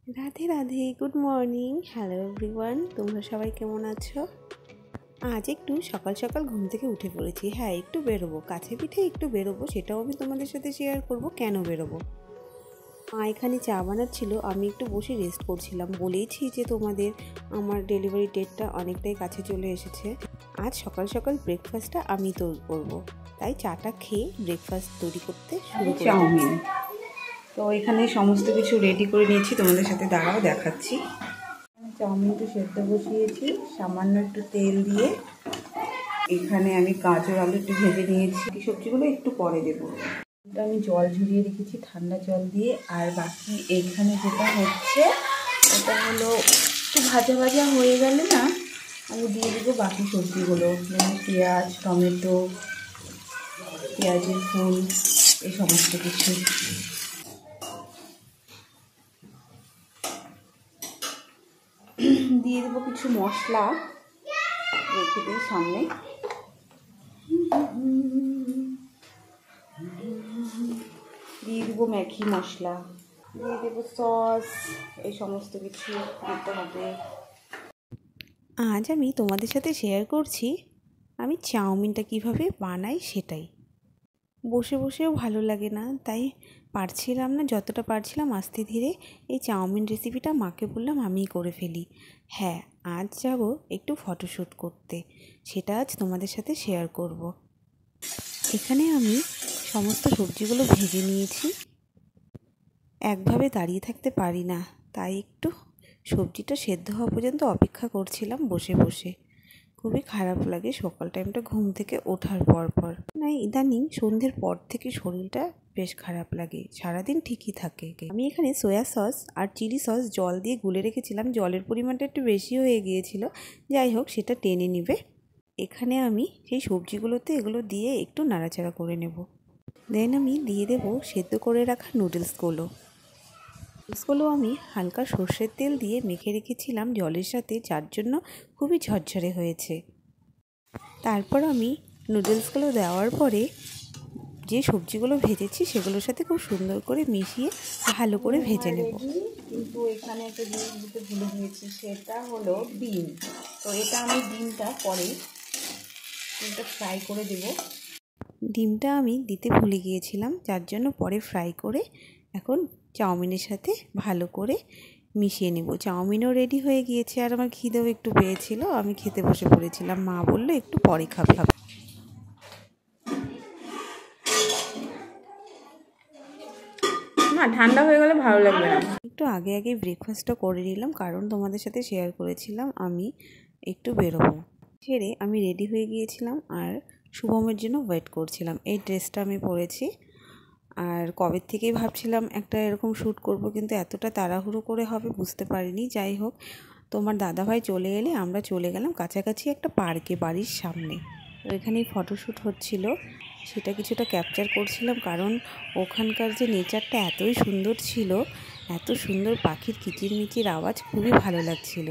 Radhe Radhe, good morning, hello everyone. তোমরা সবাই কেমন আছো? আজ একটু সকাল সকাল ঘুম থেকে উঠে পড়েছি। হ্যাঁ, একটু বেরোবো, কাছে পিঠে একটু বেরোবো, সেটাও আমি তোমাদের সাথে শেয়ার করব কেন বেরোবো। মা এখানে চা বানাচ্ছিল, আমি একটু বসে রেস্ট করছিলাম। বলেইছি যে তোমাদের আমার ডেলিভারি ডেটটা অনেকটাই কাছে চলে এসেছে। আজ সকাল সকাল ব্রেকফাস্টটা আমি তৈরি করবো, তাই চাটা খেয়ে ব্রেকফাস্ট তৈরি করতে শুরু করি। চাউমিন তো এখানে সমস্ত কিছু রেডি করে নিয়েছি, তোমাদের সাথে দাঁড়াও দেখাচ্ছি। চাউমিনটা সেদ্ধ বসিয়েছি সামান্য একটু তেল দিয়ে। এখানে আমি গাজর আলু একটু ভেজে নিয়েছি, সবজিগুলো একটু পরে দেবো। আমি জল ঝরিয়ে রেখেছি ঠান্ডা জল দিয়ে। আর বাকি এইখানে যেটা হচ্ছে ওটা হলো একটু ভাজা ভাজা হয়ে গেলে না আমি দিয়ে দেবো বাকি সবজিগুলো, যেমন পেঁয়াজ, টমেটো, পেঁয়াজের ফুল, এই সমস্ত কিছু দিয়ে দেবো। কিছু মশলা রেখে দিই সামনে। দিয়ে দেবো ম্যাগি মশলা, দিয়ে দেবো সস, এই সমস্ত কিছু দিতে হবে। আজ আমি তোমাদের সাথে শেয়ার করছি আমি চাউমিনটা কিভাবে বানাই সেটাই। বসে বসেও ভালো লাগে না, তাই পারছিলাম না, যতটা পারছিলাম আস্তে ধীরে এই চাউমিন রেসিপিটা মাকে বললাম আমিই করে ফেলি। হ্যাঁ, আজ যাব একটু ফটোশ্যুট করতে, সেটা আজ তোমাদের সাথে শেয়ার করব। এখানে আমি সমস্ত সবজিগুলো ভেজে নিয়েছি। একভাবে দাঁড়িয়ে থাকতে পারি না, তাই একটু সবজিটা সেদ্ধ হওয়া পর্যন্ত অপেক্ষা করছিলাম বসে বসে। খুবই খারাপ লাগে সকাল টাইমটা ঘুম থেকে ওঠার পর না, ইদানিং সন্ধ্যের পর থেকে শরীরটা বেশ খারাপ লাগে, সারাদিন ঠিকই থাকে। আমি এখানে সয়া সস আর চিলি সস জল দিয়ে গুলে রেখেছিলাম, জলের পরিমাণটা একটু বেশি হয়ে গিয়েছিল, যাই হোক সেটা টেনে নিবে। এখানে আমি সেই সবজিগুলোতে এগুলো দিয়ে একটু নাড়াচাড়া করে নেব। দেন আমি দিয়ে দেব সেদ্ধ করে রাখা নুডলসগুলো আমি হালকা সর্ষের তেল দিয়ে মেখে রেখেছিলাম জলের সাথে, যার জন্য খুবই ঝরঝরে হয়েছে। তারপর আমি নুডলসগুলো দেওয়ার পরে যে সবজিগুলো ভেজেছি সেগুলোর সাথে খুব সুন্দর করে মিশিয়ে ভালো করে ভেজে নেব। কিন্তু এখানে একটা জিনিস দিতে ভুলে গিয়েছি, সেটা হলো ডিম। তো এটা আমি ডিমটা পরে ফ্রাই করে দেব। ডিমটা আমি দিতে ভুলে গিয়েছিলাম, যার জন্য পরে ফ্রাই করে এখন চাউমিনের সাথে ভালো করে মিশিয়ে নেব। চাউমিনও রেডি হয়ে গিয়েছে আর আমার খিদেও একটু পেয়েছিল, আমি খেতে বসে পড়েছিলাম। মা বললো একটু পরে খাবে। না, ঠান্ডা হয়ে গেলে ভালো লাগবে না। একটু আগে আগে ব্রেকফাস্টটা করে নিলাম, কারণ তোমাদের সাথে শেয়ার করেছিলাম আমি একটু বেরোবো। সেরে আমি রেডি হয়ে গিয়েছিলাম আর শুভমের জন্য ওয়েট করছিলাম। এই ড্রেসটা আমি পরেছি আর কবে থেকেই ভাবছিলাম একটা এরকম শ্যুট করব, কিন্তু এতটা তাড়াহুড়ো করে হবে বুঝতে পারিনি। যাই হোক, তোমার দাদাভাই চলে এলে আমরা চলে গেলাম কাছাকাছি একটা পার্কে বাড়ির সামনে। তো এখানেই ফটোশ্যুট হচ্ছিল, সেটা কিছুটা ক্যাপচার করছিলাম, কারণ ওখানকার যে নেচারটা এতই সুন্দর ছিল, এত সুন্দর পাখির কিচিরমিচির আওয়াজ, খুবই ভালো লাগছিল।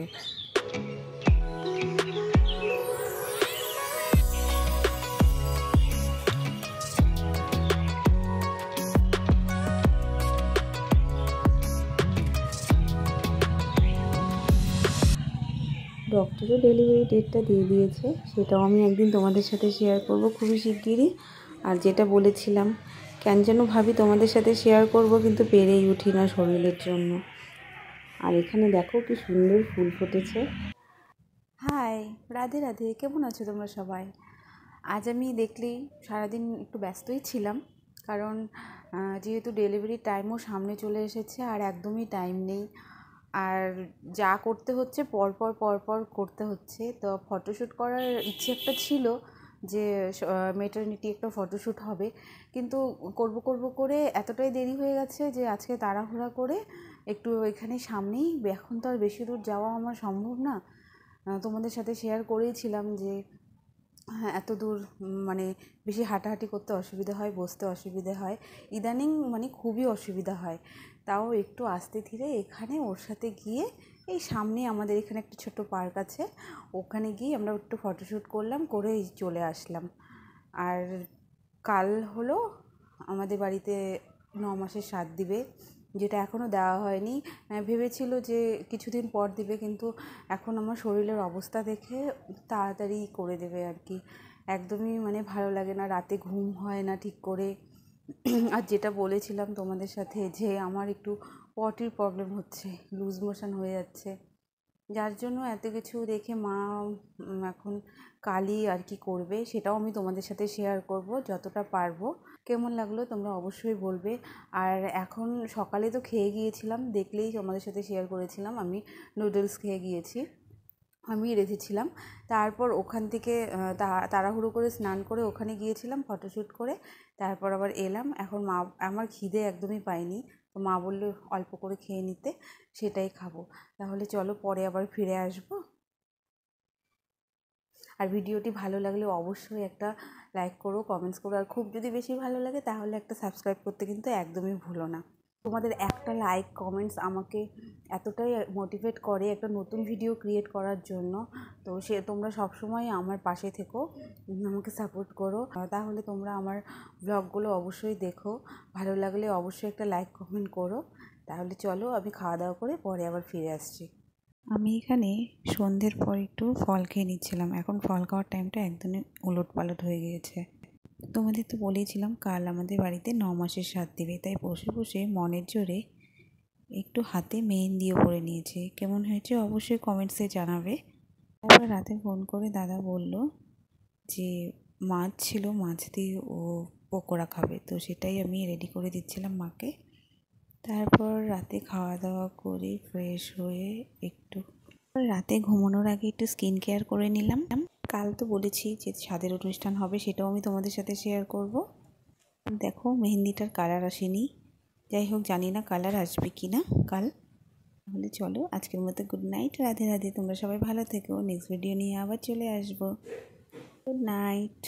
ডক্টরও ডেলিভারি ডেটটা দিয়ে দিয়েছে, সেটাও আমি একদিন তোমাদের সাথে শেয়ার করব খুবই শিগগিরই। আর যেটা বলেছিলাম, কেন যেন ভাবি তোমাদের সাথে শেয়ার করব, কিন্তু পেরেই উঠি না শরীরের জন্য। আর এখানে দেখো কি সুন্দর ফুল ফুটেছে। হাই, রাধে রাধে, কেমন আছো তোমরা সবাই? আজ আমি দেখলেই সারাদিন একটু ব্যস্তই ছিলাম, কারণ যেহেতু ডেলিভারি টাইমও সামনে চলে এসেছে আর একদমই টাইম নেই। আর যা করতে হচ্ছে পরপর করতে হচ্ছে। তো ফটোশ্যুট করার ইচ্ছে একটা ছিল যে মেটারনিটি একটা ফটোশ্যুট হবে, কিন্তু করব করে এতটাই দেরি হয়ে গেছে যে আজকে তাড়াহুড়া করে একটু এখানে সামনেই, এখন তো আর বেশি দূর যাওয়া আমার সম্ভব না। তোমাদের সাথে শেয়ার করেইছিলাম যে হ্যাঁ, এত দূর মানে বেশি হাঁটাহাঁটি করতে অসুবিধা হয়, বসতে অসুবিধে হয়, ইদানিং মানে খুবই অসুবিধা হয়। তাও একটু আস্তে ধীরে এখানে ওর সাথে গিয়ে এই সামনে আমাদের এখানে একটা ছোট্ট পার্ক আছে, ওখানে গিয়ে আমরা একটু ফটোশ্যুট করলাম, করে চলে আসলাম। আর কাল হলো আমাদের বাড়িতে 9 মাসের শ্রাদ্ধ দিবে যেটা এখনও দেওয়া হয়নি। ভেবেছিল যে কিছুদিন পর দিবে, কিন্তু এখন আমার শরীরের অবস্থা দেখে তাড়াতাড়ি করে দেবে আর কি। একদমই মানে ভালো লাগে না, রাতে ঘুম হয় না ঠিক করে। আর যেটা বলেছিলাম তোমাদের সাথে যে আমার একটু পটির প্রবলেম হচ্ছে, লুজ মোশন হয়ে যাচ্ছে, যার জন্য এত কিছু দেখে মা এখন কালই আর কি করবে, সেটাও আমি তোমাদের সাথে শেয়ার করব যতটা পারবো। কেমন লাগলো তোমরা অবশ্যই বলবে। আর এখন সকালে তো খেয়ে গিয়েছিলাম, দেখলেই তোমাদের সাথে শেয়ার করেছিলাম, আমি নুডলস খেয়ে গিয়েছি, আমি রেঁধেছিলাম। তারপর ওখান থেকে তাড়াহুড়ো করে স্নান করে ওখানে গিয়েছিলাম ফটোশ্যুট করে, তারপর আবার এলাম। এখন মা, আমার খিদে একদমই পাইনি, তো মা বললো অল্প করে খেয়ে নিতে, সেটাই খাবো। তাহলে চলো পরে আবার ফিরে আসবো। আর ভিডিওটি ভালো লাগলে অবশ্যই একটা লাইক করো, কমেন্টস করো, আর খুব যদি বেশি ভালো লাগে তাহলে একটা সাবস্ক্রাইব করতে কিন্তু একদমই ভুলো না। তোমাদের একটা লাইক কমেন্টস আমাকে এতটাই মোটিভেট করে একটা নতুন ভিডিও ক্রিয়েট করার জন্য। তো তোমরা সবসময় আমার পাশে থেকো, আমাকে সাপোর্ট করো। তাহলে তোমরা আমার ব্লগগুলো অবশ্যই দেখো, ভালো লাগলে অবশ্যই একটা লাইক কমেন্ট করো। তাহলে চলো আমি খাওয়া দাওয়া করে পরে আবার ফিরে আসছি। আমি এখানে সন্ধ্যের পর একটু ফল খেয়ে নিচ্ছিলাম। এখন ফল খাওয়ার টাইমটা একদমই উলটপালট হয়ে গিয়েছে। তোমাদের তো বলেছিলাম কাল আমাদের বাড়িতে 9 মাসের শ্রাদ্ধ দেবে, তাই বসে বসে মনের জোরে একটু হাতে মেহেন্দিও পরে নিয়েছে। কেমন হয়েছে অবশ্যই কমেন্টসে জানাবে। তারপর রাতে ফোন করে দাদা বলল যে মাছ ছিল, মাছ দিয়ে ও পকোড়া খাবে, তো সেটাই আমি রেডি করে দিচ্ছিলাম মাকে। তারপর রাতে খাওয়া দাওয়া করে ফ্রেশ হয়ে একটু রাতে ঘুমানোর আগে একটু স্কিন কেয়ার করে নিলাম। কাল তো বলেছি যে ছাদের অনুষ্ঠান হবে, সেটাও আমি তোমাদের সাথে শেয়ার করব। দেখো মেহেন্দিটার কালার আসেনি, যাই হোক জানি না কালার আসবে কি না কাল। তাহলে চলো আজকের মতো গুড নাইট, রাধে রাধে। তোমরা সবাই ভালো থেকো, নেক্সট ভিডিও নিয়ে আবার চলে আসবো। Good night.